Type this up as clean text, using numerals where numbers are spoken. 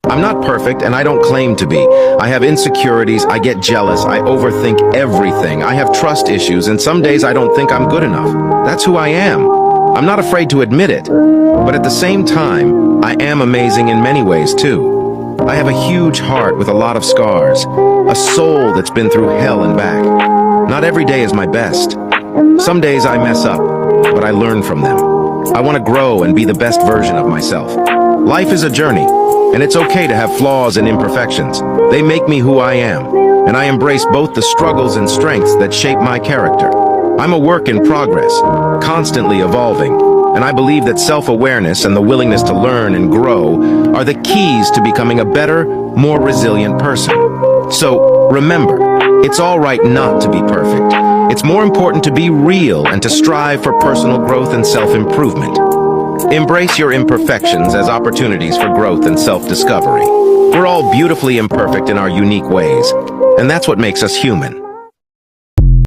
I'm not perfect, and I don't claim to be. I have insecurities, I get jealous, I overthink everything. I have trust issues, and some days I don't think I'm good enough. That's who I am. I'm not afraid to admit it. But at the same time, I am amazing in many ways, too. I have a huge heart with a lot of scars, a soul that's been through hell and back. Not every day is my best. Some days I mess up, but I learn from them. I want to grow and be the best version of myself. Life is a journey, and it's okay to have flaws and imperfections. They make me who I am, and I embrace both the struggles and strengths that shape my character. I'm a work in progress, constantly evolving, and I believe that self-awareness and the willingness to learn and grow are the keys to becoming a better, more resilient person. So, remember, it's all right not to be perfect. It's more important to be real and to strive for personal growth and self-improvement. Embrace your imperfections as opportunities for growth and self-discovery. We're all beautifully imperfect in our unique ways, and that's what makes us human.